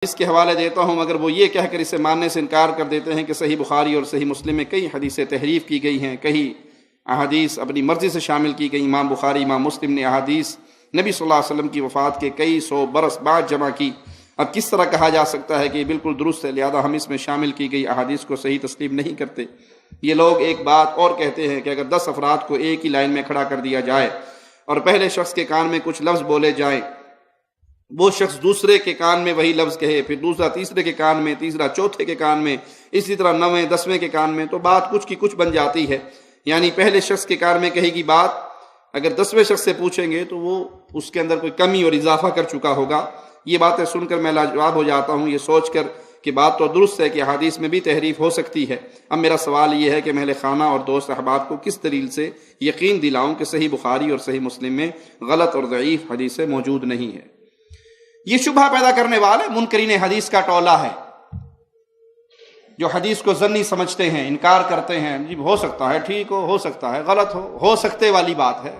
اس کے حوالے دیتا ہوں، مگر وہ یہ کہہ کر اسے ماننے سے انکار کر دیتے ہیں کہ صحیح بخاری اور صحیح مسلم میں کئی حدیثیں تحریف کی گئی ہیں، کئی احادیث اپنی مرضی سے شامل کی گئی۔ امام بخاری، امام مسلم نے احادیث نبی صلی اللہ علیہ وسلم کی وفات کے کئی سو برس بعد جمع کی۔ اب کس طرح کہا جا سکتا ہے کہ یہ بالکل درست ہے، لہذا ہم اس میں شامل کی گئی احادیث کو صحیح تسلیم نہیں کرتے۔ یہ لوگ ایک بات اور کہتے ہیں کہ اگر 10 افراد کو ایک ہی لائن میں کھڑا کر دیا جائے اور پہلے شخص کے کان میں کچھ لفظ بولے جائیں، وہ شخص دوسرے کے کان میں وہی لفظ کہے، پھر دوسرا تیسرے کے کان میں، تیسرا چوتھے کے کان میں، اسی طرح 9ویں 10ویں کے کان میں، تو بات کچھ کی کچھ بن جاتی ہے۔ یعنی پہلے شخص کے کان میں کہے گی بات، اگر 10ویں شخص سے پوچھیں گے تو وہ اس کے اندر کوئی کمی اور اضافہ کر چکا ہوگا۔ یہ باتیں سن کر میں لاجواب ہو جاتا ہوں، یہ سوچ کر کہ بات تو درست ہے کہ حدیث میں بھی تحریف ہو سکتی ہے۔ اب میرا سوال یہ ہے کہ میں اہل خانہ اور دوست احباب کو کس دلیل سے یقین دلاؤں کہ صحیح بخاری اور صحیح مسلم میں غلط اور ضعیف حدیثیں موجود نہیں ہے؟ یہ شبہ پیدا کرنے والے منکرین حدیث کا ٹولہ ہے، جو حدیث کو ظنی سمجھتے ہیں، انکار کرتے ہیں، جی ہو سکتا ہے ٹھیک ہو سکتا ہے غلط ہو سکتے والی بات ہے۔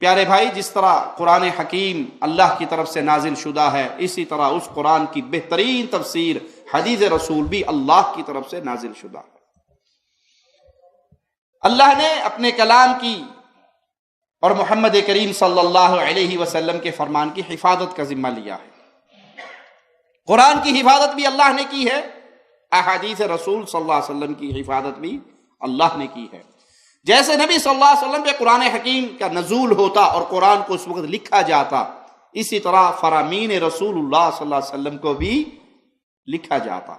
پیارے بھائی، جس طرح قرآن حکیم اللہ کی طرف سے نازل شدہ ہے، اسی طرح اس قرآن کی بہترین تفسیر حدیث رسول بھی اللہ کی طرف سے نازل شدہ ہے۔ اللہ نے اپنے کلام کی اور محمد کریم صلی اللہ علیہ وسلم کے فرمان کی حفاظت کا ذمہ لیا ہے۔ قرآن کی حفاظت بھی اللہ نے کی ہے، احادیث رسول صلی اللہ علیہ وسلم کی حفاظت بھی اللہ نے کی ہے۔ جیسے نبی صلی اللہ علیہ وسلم پہ قرآن حکیم کا نزول ہوتا اور قرآن کو اس وقت لکھا جاتا، اسی طرح فرامین رسول اللہ صلی اللہ علیہ وسلم کو بھی لکھا جاتا۔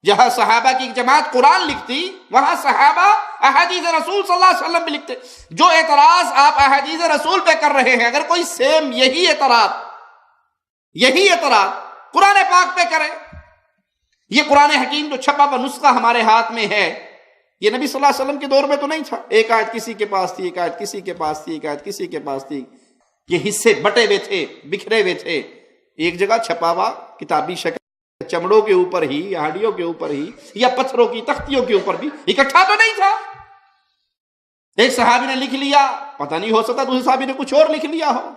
جہاں صحابہ کی جماعت قرآن لکھتی، وہاں صحابہ احادیث رسول صلی اللہ علیہ وسلم بھی لکھتے۔ جو اعتراض آپ احادیث رسول پہ کر رہے ہیں، اگر کوئی سیم یہی اعتراض قرآن پاک پہ کرے، یہ قرآن حکیم جو چھپا ہوا نسخہ ہمارے ہاتھ میں ہے، یہ نبی صلی اللہ علیہ وسلم کے دور میں تو نہیں تھا۔ ایک آیت کسی کے پاس تھی، ایک آیت کسی کے پاس تھی، ایک آیت کسی کے پاس تھی، یہ حصے بٹے ہوئے تھے، بکھرے ہوئے تھے۔ ایک جگہ چھپا ہوا کتابی شکل، چمڑوں کے اوپر ہی یا ہڈیوں کے اوپر ہی یا پتھروں کی تختیوں کے اوپر بھی اکٹھا تو نہیں تھا۔ ایک صحابی نے لکھ لیا، پتہ نہیں ہو سکتا دوسرے صحابی نے کچھ اور لکھ لیا ہو،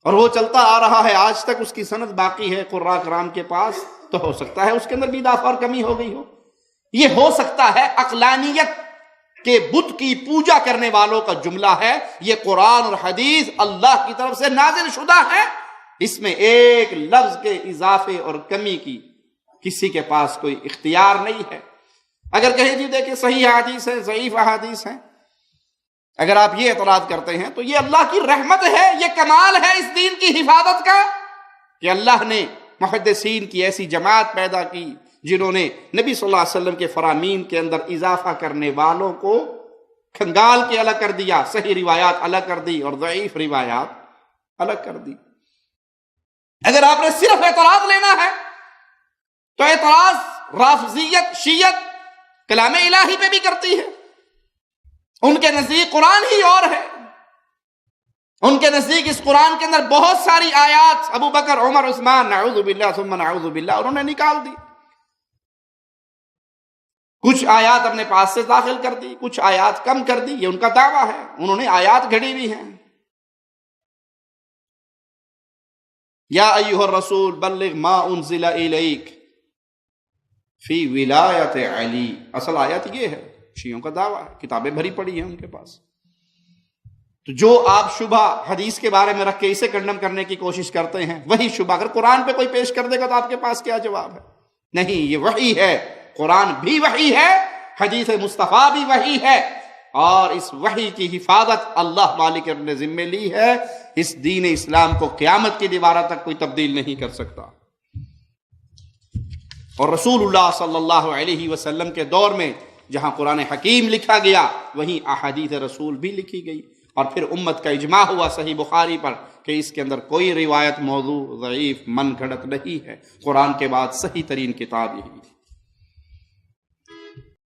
اور وہ چلتا آ رہا ہے، آج تک اس کی سند باقی ہے قراء کرام کے پاس، تو ہو سکتا ہے اس کے اندر بھی اضافہ اور کمی ہو گئی ہو۔ یہ ہو سکتا ہے عقلانیت کے بت کی پوجا کرنے والوں کا جملہ ہے۔ یہ قرآن اور حدیث اللہ کی طرف سے نازل شدہ ہے، اس میں ایک لفظ کے اضافے اور کمی کی کسی کے پاس کوئی اختیار نہیں ہے۔ اگر کہیں جی دیکھیں صحیح احادیث ہیں، ضعیف احادیث ہیں، اگر آپ یہ اعتراض کرتے ہیں تو یہ اللہ کی رحمت ہے، یہ کمال ہے اس دین کی حفاظت کا کہ اللہ نے محدثین کی ایسی جماعت پیدا کی جنہوں نے نبی صلی اللہ علیہ وسلم کے فرامین کے اندر اضافہ کرنے والوں کو کھنگال کے الگ کر دیا، صحیح روایات الگ کر دی اور ضعیف روایات الگ کر دی۔ اگر آپ نے صرف اعتراض لینا ہے تو اعتراض رافضیت، شیعت کلام الہی پہ بھی کرتی ہے۔ ان کے نزدیک قرآن ہی اور ہے، ان کے نزدیک اس قرآن کے اندر بہت ساری آیات ابو بکر، عمر، عثمان، نعوذ باللہ ثم نعوذ باللہ، انہوں نے نکال دی۔ کچھ آیات اپنے پاس سے داخل کر دی، کچھ آیات کم کر دی، یہ ان کا دعویٰ ہے، انہوں نے آیات گھڑی بھی ہیں۔ یا ایھا الرسول بلغ ما انزل الیک فی ولایت علی، اصل آیت یہ ہے، شیعوں کا دعویٰ ہے، کتابیں بھری پڑی ہیں ان کے پاس۔ تو جو آپ شبہ حدیث کے بارے میں رکھ کے اسے کنڈم کرنے کی کوشش کرتے ہیں، وہی شبہ اگر قرآن پہ کوئی پیش کر دے گا تو آپ کے پاس کیا جواب ہے؟ نہیں، یہ وحی ہے، قرآن بھی وحی ہے، حدیث مصطفیٰ بھی وحی ہے، اور اس وحی کی حفاظت اللہ مالک نے اپنے ذمے لی ہے۔ اس دین اسلام کو قیامت کی دیواروں تک کوئی تبدیل نہیں کر سکتا۔ اور رسول اللہ صلی اللہ علیہ وسلم کے دور میں جہاں قرآن حکیم لکھا گیا، وہیں احادیث رسول بھی لکھی گئی، اور پھر امت کا اجماع ہوا صحیح بخاری پر کہ اس کے اندر کوئی روایت موضوع، ضعیف، من گھڑت نہیں ہے۔ قرآن کے بعد صحیح ترین کتاب یہی تھی۔